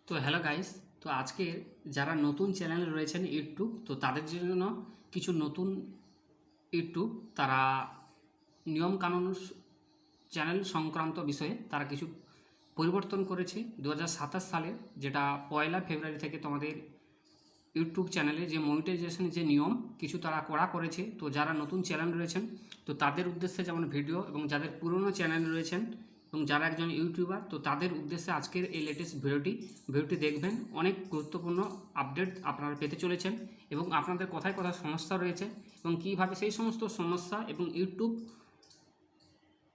তো hello guys, তো আজকে যারা নতুন চ্যানেল রয়েছেন ইউটিউব, তো তাদের জন্য কিছু নতুন ইউটিউব তারা নিয়মকানুন চ্যানেল সংক্রান্ত বিষয়ে তারা কিছু পরিবর্তন করেছে 2027 সালের, যেটা 1 ফেব্রুয়ারি থেকে তোমাদের ইউটিউব চ্যানেলে যে মনিটাইজেশনের যে নিয়ম কিছু তারা করা করেছে। তো যারা নতুন চ্যানেল রয়েছেন তো তাদের উদ্দেশ্যে যেমন ভিডিও, এবং যাদের পুরনো চ্যানেল রয়েছেন এবং যারা একজন ইউটিউবার, তো তাদের উদ্দেশ্যে আজকের এই লেটেস্ট ভিডিওটি দেখবেন। অনেক গুরুত্বপূর্ণ আপডেট আপনারা পেতে চলেছেন এবং আপনাদের কোথায় কোথায় সমস্যা রয়েছে এবং কীভাবে সেই সমস্ত সমস্যা এবং ইউটিউব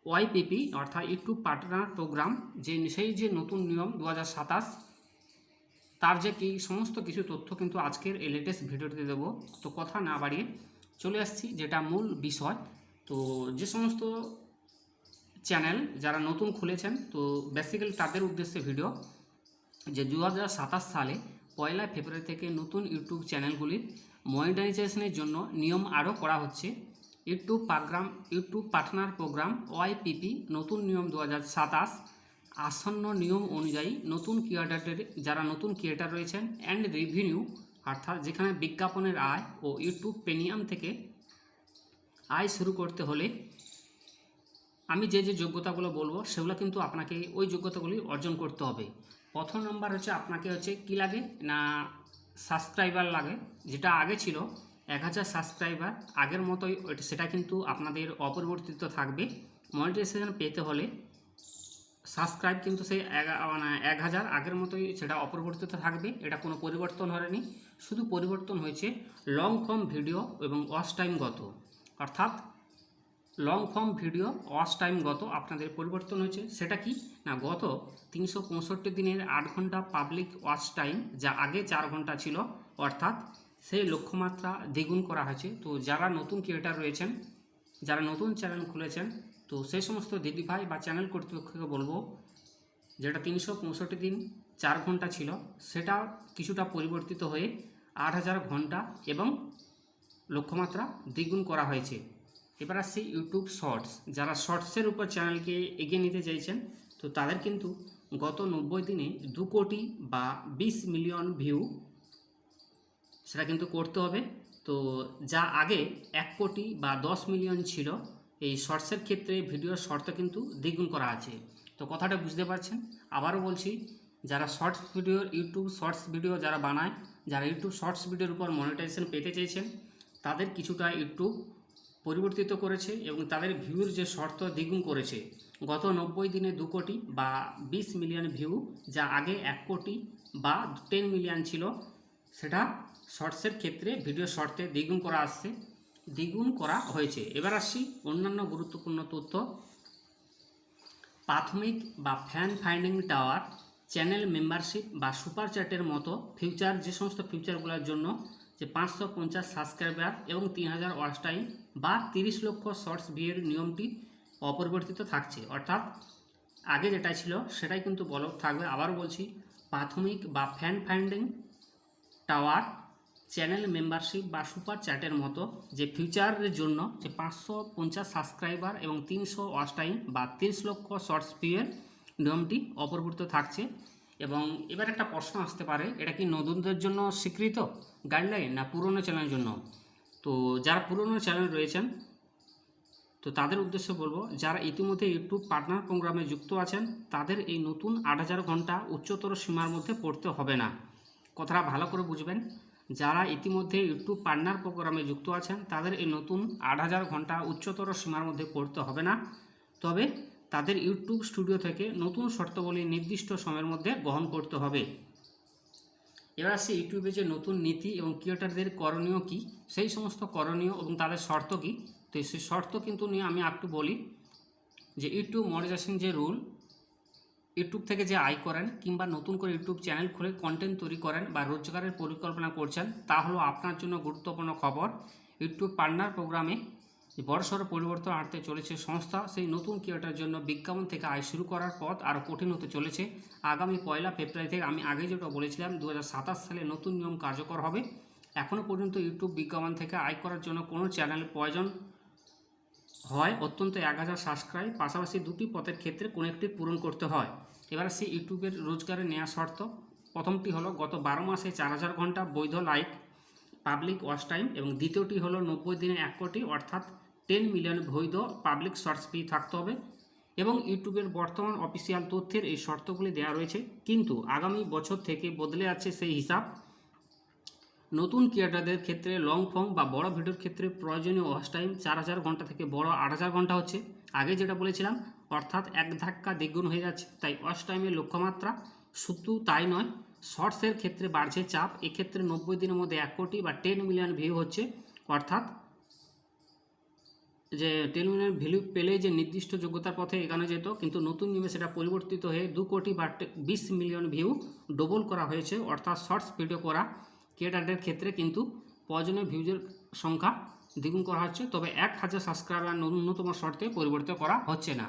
ওয়াইপিপি অর্থাৎ ইউটিউব পার্টনার প্রোগ্রাম সেই যে নতুন নিয়ম 2027, তার যে কি সমস্ত কিছু তথ্য কিন্তু আজকের এই লেটেস্ট ভিডিওটিতে দেবো। তো কথা না বাড়িয়ে চলে আসছি যেটা মূল বিষয়। তো যে সমস্ত চ্যানেল যারা নতুন খুলেছেন, তো বেসিক্যালি তাদের উদ্দেশ্যে ভিডিও যে 2027 সালে 1 ফেব্রুয়ারি থেকে নতুন ইউটিউব চ্যানেলগুলির মনিটাইজেশনের জন্য নিয়ম আরও করা হচ্ছে। ইউটিউব পার্টনার প্রোগ্রাম ওয়াইপিপি নতুন নিয়ম 2027 আসন্ন নিয়ম অনুযায়ী নতুন ক্রিয়েটারদের যারা নতুন ক্রিয়েটার রয়েছেন অ্যান্ড রেভিনিউ অর্থাৎ যেখানে বিজ্ঞাপনের আয় ও ইউটিউব প্রিমিয়াম থেকে আয় শুরু করতে হলে আমি যে যোগ্যতাগুলো বলবো সেগুলো কিন্তু আপনাকে ওই যোগ্যতাগুলি অর্জন করতে হবে। প্রথম নম্বর হচ্ছে আপনাকে কী লাগে না, সাবস্ক্রাইবার লাগে। যেটা আগে ছিল 1000 সাবস্ক্রাইবার, আগের মতোই সেটা কিন্তু আপনাদের অপরিবর্তিত থাকবে। মনিটাইজেশন পেতে হলে সাবস্ক্রাইব কিন্তু সেই 1000 আগের মতোই সেটা অপরিবর্তিত থাকবে, এটা কোনো পরিবর্তন হয়নি। শুধু পরিবর্তন হয়েছে লং ফর্ম ভিডিও এবং ওয়াচ টাইমগত, অর্থাৎ লং ফর্ম ভিডিও ওয়াচ টাইমগত আপনাদের পরিবর্তন হয়েছে। সেটা কি না, গত 365 দিনের 8 ঘন্টা পাবলিক ওয়াচ টাইম, যা আগে 4 ঘন্টা ছিল, অর্থাৎ সেই লক্ষ্যমাত্রা দ্বিগুণ করা হয়েছে। তো যারা নতুন ক্রিয়েটার রয়েছেন, যারা নতুন চ্যানেল খুলেছেন, তো সেই সমস্ত দিদিভাই বা চ্যানেল কর্তৃপক্ষকে বলবো যেটা 365 দিন 4 ঘন্টা ছিল সেটা কিছুটা পরিবর্তিত হয়ে 8000 ঘন্টা এবং লক্ষ্যমাত্রা দ্বিগুণ করা হয়েছে। এবার আসছি ইউটিউব শর্টস। যারা শর্টসের উপর চ্যানেলকে এগিয়ে নিতে চাইছেন, তো তাদের কিন্তু গত 90 দিনে 2 কোটি বা 20 মিলিয়ন ভিউ সেটা কিন্তু করতে হবে। তো যা আগে 1 কোটি বা 10 মিলিয়ন ছিল, এই শর্টসের ক্ষেত্রে ভিডিওর শর্ত কিন্তু দ্বিগুণ করা আছে। তো কথাটা বুঝতে পারছেন। আবারও বলছি, যারা ইউটিউব শর্টস ভিডিও যারা বানায়, যারা ইউটিউব শর্টস ভিডিওর উপর মনিটাইজেশন পেতে চাইছেন, তাদের কিছুটা ইউটিউব পরিবর্তিত করেছে এবং তাদের ভিউর যে শর্ত দ্বিগুণ করেছে। গত 90 দিনে 2 কোটি বা 20 মিলিয়ন ভিউ, যা আগে 1 কোটি বা 10 মিলিয়ন ছিল, সেটা শর্টসের ক্ষেত্রে ভিডিও শর্তে দ্বিগুণ করা হয়েছে। এবার আসছি অন্যান্য গুরুত্বপূর্ণ তথ্য। প্রাথমিক বা fan finding tower, channel membership বা সুপার চ্যাটের মতো ফিউচার, যে সমস্ত ফিউচারগুলোর জন্য যে 550 সাবস্ক্রাইবার এবং 3000 ওয়াচ টাইম বা 30 লক্ষ শর্টস ভিউয়ের নিয়মটি অপরিবর্তিত থাকছে। অর্থাৎ আগে যেটা ছিল সেটাই কিন্তু বলবৎ থাকবে। আবারও বলছি, প্রাথমিক বা fan finding tower, channel membership বা সুপার চ্যাটের মতো যে ফিউচারের জন্য যে 550 সাবস্ক্রাইবার এবং 300 ওয়াচ টাইম বা 30 লক্ষ শর্টস ভিউয়ের নিয়মটি অপরিবর্তিত থাকছে। এবং এবার একটা প্রশ্ন আসতে পারে, এটা কি নতুনদের জন্য স্বীকৃত গাইডলাইন না পুরনো চ্যানেলের জন্য? তো যারা পুরনো চ্যানেল রয়েছেন, তো তাদের উদ্দেশ্যে বলবো, যারা ইতিমধ্যে ইউটিউব পার্টনার প্রোগ্রামে যুক্ত আছেন, তাদের এই নতুন 8000 ঘন্টা উচ্চতর সীমার মধ্যে পড়তে হবে না। কথাটা ভালো করে বুঝবেন। যারা ইতিমধ্যে ইউটিউব পার্টনার প্রোগ্রামে যুক্ত আছেন, তাদের এই নতুন 8000 ঘন্টা উচ্চতর সীমার মধ্যে পড়তে হবে না। তবে তাদের ইউটিউব স্টুডিও থেকে নতুন শর্তাবলী নির্দিষ্ট সময়ের মধ্যে গ্রহণ করতে হবে। এবার আসছে ইউটিউবে যে নতুন নীতি এবং ক্রিয়েটারদের করণীয় কী, সেই সমস্ত করণীয় এবং তাদের শর্ত কী। তো সেই শর্ত কিন্তু নিয়ে আমি একটু বলি যে ইউটিউব মনিটাইজেশন যে রুল, ইউটিউব থেকে যে আয় করেন কিংবা নতুন করে ইউটিউব চ্যানেল খুলে কন্টেন্ট তৈরি করেন বা রোজগারের পরিকল্পনা করছেন, তা হলো আপনার জন্য গুরুত্বপূর্ণ খবর। ইউটিউব পার্টনার প্রোগ্রামে বড়সড় পরিবর্তন আনতে চলেছে সংস্থা। সেই নতুন ক্রিয়েটারের জন্য বিজ্ঞাপন থেকে আয় শুরু করার পথ আরও কঠিন হতে চলেছে। আগামী 1 ফেব্রুয়ারি থেকে, আমি আগে যেটা বলেছিলাম 2027 সালে নতুন নিয়ম কার্যকর হবে। এখনও পর্যন্ত ইউটিউব বিজ্ঞাপন থেকে আয় করার জন্য কোনো চ্যানেলের প্রয়োজন হয় অত্যন্ত 1000 সাবস্ক্রাইব, পাশাপাশি 2টি পথের ক্ষেত্রে কোনো একটি পূরণ করতে হয়। এবার আসি ইউটিউবের রোজগারে নেওয়া শর্ত। প্রথমটি হলো গত 12 মাসে 4000 ঘন্টা বৈধ লাইক পাবলিক ওয়াচ টাইম, এবং দ্বিতীয়টি হলো 90 দিনে 1 কোটি অর্থাৎ 10 মিলিয়ন বৈধ পাবলিক শর্টস ফি থাকতে হবে। এবং ইউটিউবের বর্তমান অফিসিয়াল তথ্যের এই শর্তগুলি দেওয়া রয়েছে, কিন্তু আগামী বছর থেকে বদলে যাচ্ছে সেই হিসাব। নতুন ক্রিয়েটারদের ক্ষেত্রে লং ফর্ম বা বড় ভিডিওর ক্ষেত্রে প্রয়োজনীয় ওয়াচ টাইম 4000 ঘন্টা থেকে বড় 8000 ঘন্টা হচ্ছে। আগে যেটা বলেছিলাম, অর্থাৎ এক ধাক্কা দ্বিগুণ হয়ে যাচ্ছে। তাই ওয়াচ টাইমের লক্ষ্যমাত্রা শুধু তাই নয়, শর্টসের ক্ষেত্রে বাড়ছে চাপ। এক্ষেত্রে 90 দিনের মধ্যে 1 কোটি বা 10 মিলিয়ন ভিউ হচ্ছে, অর্থাৎ যে 10 মিলিয়ন ভিউ পেলে যে নির্দিষ্ট যোগ্যতার পথে এগোনো যেত, কিন্তু নতুন নিয়মে সেটা পরিবর্তিত হয়ে 2 কোটি বা 20 মিলিয়ন ভিউ ডবল করা হয়েছে। অর্থাৎ শর্টস ভিডিও করা ক্রিয়েটারদের ক্ষেত্রে কিন্তু প্রয়োজনীয় ভিউজের সংখ্যা দ্বিগুণ করা হচ্ছে, তবে 1000 সাবস্ক্রাইবার ন্যূনতম শর্তে পরিবর্তিত করা হচ্ছে না।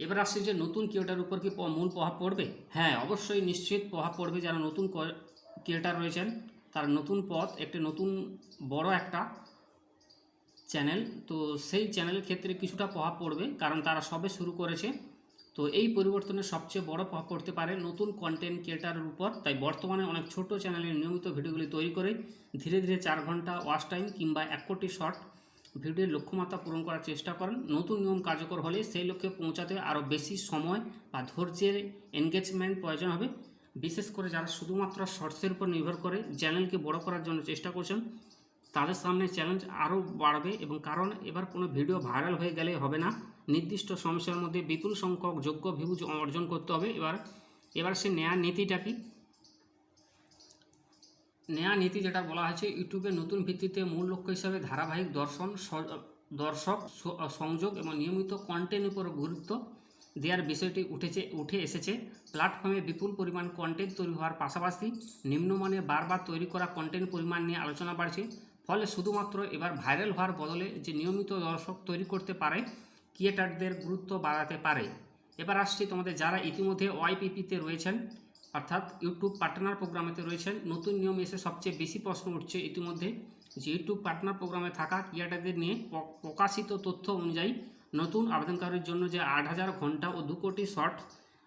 এবার আসছে যে নতুন ক্রিয়েটার উপর কি মূল প্রভাব পড়বে? হ্যাঁ, অবশ্যই নিশ্চিত প্রভাব পড়বে। যারা নতুন ক্রিয়েটার রয়েছেন তার নতুন পথ, একটি নতুন বড় একটা চ্যানেল, তো সেই চ্যানেলের ক্ষেত্রে কিছুটা প্রভাব পড়বে, কারণ তারা সবে শুরু করেছে। তো এই পরিবর্তনের সবচেয়ে বড় প্রভাব পড়তে পারে নতুন কন্টেন্ট ক্রিয়েটারের উপর। তাই বর্তমানে অনেক ছোট চ্যানেলের নিয়মিত ভিডিওগুলি তৈরি করে ধীরে ধীরে 4 ঘন্টা ওয়াচ টাইম কিংবা 1 কোটি শর্ট ভিডিওর লক্ষ্যমাত্রা পূরণ করার চেষ্টা করেন। নতুন নিয়ম কার্যকর হলে সেই লক্ষ্যে পৌঁছাতে আরও বেশি সময় বা ধৈর্যের এনগেজমেন্ট প্রয়োজন হবে। বিশেষ করে যারা শুধুমাত্র শর্টসের উপর নির্ভর করে চ্যানেলকে বড় করার জন্য চেষ্টা করছেন, তাদের সামনে চ্যালেঞ্জ আরও বাড়বে। এবং কারণ এবার কোনো ভিডিও ভাইরাল হয়ে গেলে হবে না, নির্দিষ্ট সমস্যার মধ্যে বিপুল সংখ্যক যোগ্য ভিউজ অর্জন করতে হবে। এবার সে নেয়া নীতিটা কি? নেয়া নীতি যেটা বলা হয়েছে, ইউটিউবের নতুন ভিত্তিতে মূল লক্ষ্য হিসাবে ধারাবাহিক দর্শক সংযোগ এবং নিয়মিত কন্টেন্ট উপর গুরুত্ব দেওয়ার বিষয়টি উঠে এসেছে। প্ল্যাটফর্মে বিপুল পরিমাণ কন্টেন্ট তৈরি হওয়ার পাশাপাশি নিম্নমানে বারবার তৈরি করা কন্টেন্ট পরিমাণ নিয়ে আলোচনা বাড়ছে। ফলে শুধুমাত্র এবার ভাইরাল হওয়ার বদলে যে নিয়মিত দর্শক তৈরি করতে পারে ক্রিয়েটারদের গুরুত্ব বাড়াতে পারে। এবার আসছি তোমাদের যারা ইতিমধ্যে ওয়াইপিপিতে রয়েছেন, অর্থাৎ ইউটিউব পার্টনার প্রোগ্রামেতে রয়েছেন। নতুন নিয়ম এসে সবচেয়ে বেশি প্রশ্ন উঠছে ইতিমধ্যে যে ইউটিউব পার্টনার প্রোগ্রামে থাকা ক্রিয়েটারদের নিয়ে প্রকাশিত তথ্য অনুযায়ী নতুন আবেদনকারীর জন্য যে 8000 ঘন্টা ও 2 কোটি শর্ট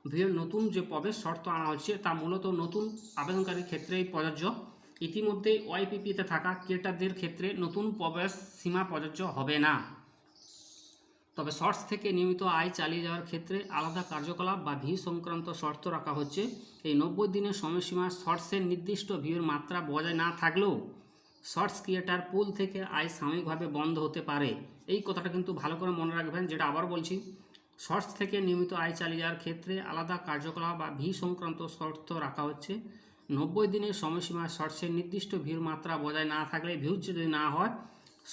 ভিডিওর নতুন যে প্রবেশ শর্ত আনা হচ্ছে, তা মূলত নতুন আবেদনকারীর ক্ষেত্রেই প্রযোজ্য। ইতিমধ্যে ওয়াইপিপিতে থাকা ক্রিয়েটারদের ক্ষেত্রে নতুন প্রবেশ সীমা প্রযোজ্য হবে না। তবে শর্টস থেকে নিয়মিত আয় চালিয়ে যাওয়ার ক্ষেত্রে আলাদা কার্যকলাপ বা ভিউ সংক্রান্ত শর্ত রাখা হচ্ছে। এই 90 দিনের সময়সীমা শর্টসের নির্দিষ্ট ভিউর মাত্রা বজায় না থাকলেও শর্টস ক্রিয়েটার পুল থেকে আয় সাময়িকভাবে বন্ধ হতে পারে। এই কথাটা কিন্তু ভালো করে মনে রাখবেন, যেটা আবার বলছি, শর্টস থেকে নিয়মিত আয় চালিয়ে যাওয়ার ক্ষেত্রে আলাদা কার্যকলাপ বা ভিউ সংক্রান্ত শর্ত রাখা হচ্ছে। 90 দিনের সময়সীমা শর্টসের নির্দিষ্ট ভিউর মাত্রা বজায় না থাকলে, ভিউজ যদি না হয়,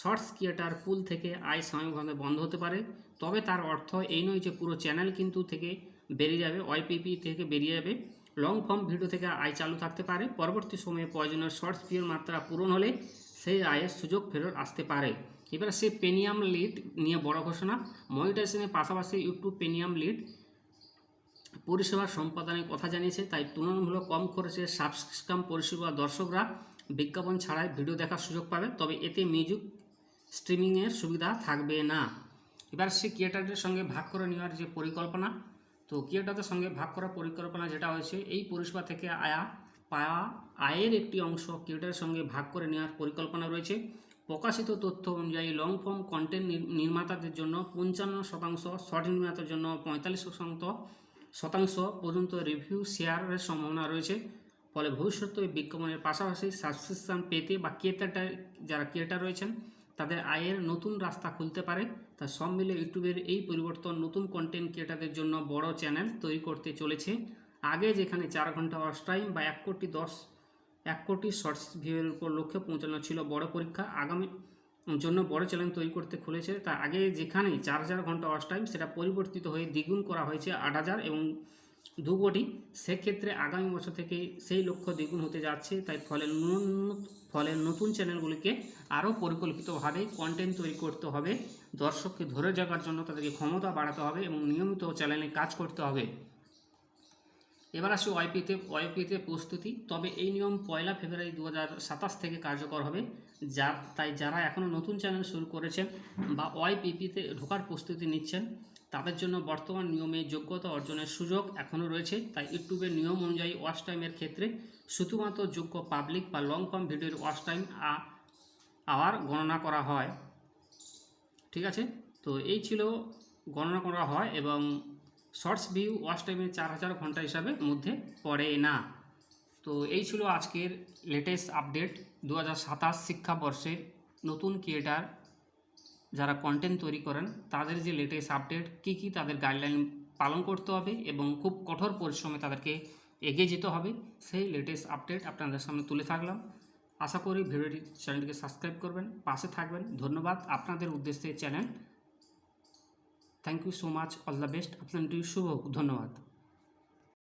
শর্টস ক্রিয়েটার পুল থেকে আয় সাময়িকভাবে বন্ধ হতে পারে। তবে তার অর্থ এই নয় যে পুরো চ্যানেল কিন্তু থেকে বেরিয়ে যাবে, ওয়াইপিপি থেকে বেরিয়ে যাবে। লং ফর্ম ভিডিও থেকে আয় চালু থাকতে পারে। পরবর্তী সময়ে প্রয়োজনীয় শর্টস ভিউর মাত্রা পূরণ হলে সেই আয়ের সুযোগ ফেরত আসতে পারে। এবার সে প্রিমিয়াম লিড নিয়ে বড় ঘোষণা। মনিটাইজেশনের পাশাপাশি ইউটিউব প্রিমিয়াম লিড পরিষেবা সম্পাদনের কথা জানিয়েছে। তাই তুলনামূলক কম খরচে সাবস্ক্রিপশন পরিষেবা দর্শকরা বিজ্ঞাপন ছাড়াই ভিডিও দেখার সুযোগ পাবে, তবে এতে মিউজিক স্ট্রিমিংয়ের সুবিধা থাকবে না। এবার সে ক্রিয়েটারদের সঙ্গে ভাগ করে নেওয়ার যে পরিকল্পনা, তো ক্রিয়েটারদের সঙ্গে ভাগ করার পরিকল্পনা যেটা হয়েছে, এই পরিষেবা থেকে পাওয়া আয়ের একটি অংশ ক্রিয়েটারের সঙ্গে ভাগ করে নেওয়ার পরিকল্পনা রয়েছে। প্রকাশিত তথ্য অনুযায়ী লং ফর্ম কন্টেন্ট নির্মাতাদের জন্য 55%, শর্ট নির্মাতাদের জন্য 45% পর্যন্ত রিভিউ শেয়ারের সম্ভাবনা রয়েছে। ফলে ভবিষ্যতে বিজ্ঞাপনের পাশাপাশি সাবস্ক্রিপশন পেতে বা যারা ক্রিয়েটার রয়েছেন তাদের আয়ের নতুন রাস্তা খুলতে পারে। তা সব মিলে ইউটিউবের এই পরিবর্তন নতুন কন্টেন্ট ক্রিয়েটারদের জন্য বড় চ্যানেল তৈরি করতে চলেছে। আগে যেখানে 4 ঘন্টা ওয়াচ টাইম বা 1 কোটি শর্টস ভিউয়ের উপর লক্ষ্যে পৌঁছানো ছিল বড় পরীক্ষা, আগামী জন্য বড় চ্যানেল তৈরি করতে খুলেছে। তা আগে যেখানে 4000 ঘন্টা ওয়াচ টাইম, সেটা পরিবর্তিত হয়ে দ্বিগুণ করা হয়েছে 8000 এবং 2 কোটি। সেক্ষেত্রে আগামী বছর থেকে সেই লক্ষ্য দ্বিগুণ হতে যাচ্ছে। তাই ফলে নতুন চ্যানেলগুলিকে আরও পরিকল্পিতভাবে কন্টেন্ট তৈরি করতে হবে। দর্শককে ধরে রাখার জন্য তাদেরকে ক্ষমতা বাড়াতে হবে এবং নিয়মিত চ্যানেলে কাজ করতে হবে। এবার আসি ওয়াইপিতে প্রস্তুতি। তবে এই নিয়ম 1 ফেব্রুয়ারি 2027 থেকে কার্যকর হবে। তাই যারা এখনও নতুন চ্যানেল শুরু করেছেন বা ওয়াইপিপিতে ঢোকার প্রস্তুতি নিচ্ছেন, তাদের জন্য বর্তমান নিয়মে যোগ্যতা অর্জনের সুযোগ এখনও রয়েছে। তাই ইউটিউবের নিয়ম অনুযায়ী ওয়াচ টাইমের ক্ষেত্রে শুধুমাত্র যোগ্য পাবলিক বা লং ফর্ম ভিডিওর ওয়াচ টাইম আওয়ার গণনা করা হয়। ঠিক আছে, তো এই ছিল গণনা করা হয় এবং শর্টস ভিউ ওয়াচ টাইমে 4000 ঘন্টা হিসাবে মধ্যে পড়ে না। তো এই ছিল আজকের লেটেস্ট আপডেট 2027 শিক্ষাবর্ষের নতুন ক্রিয়েটার যারা কন্টেন্ট তৈরি করেন তাদের যে লেটেস্ট আপডেট কী কী তাদের গাইডলাইন পালন করতে হবে এবং খুব কঠোর পরিশ্রমে তাদেরকে এগিয়ে যেতে হবে, সেই লেটেস্ট আপডেট আপনাদের সামনে তুলে থাকলাম। আশা করি চ্যানেলটিকে সাবস্ক্রাইব করবেন, পাশে থাকবেন। ধন্যবাদ আপনাদের উদ্দেশ্যে channel. Thank you so much, all the best, আপনাদের শুভ হোক। ধন্যবাদ।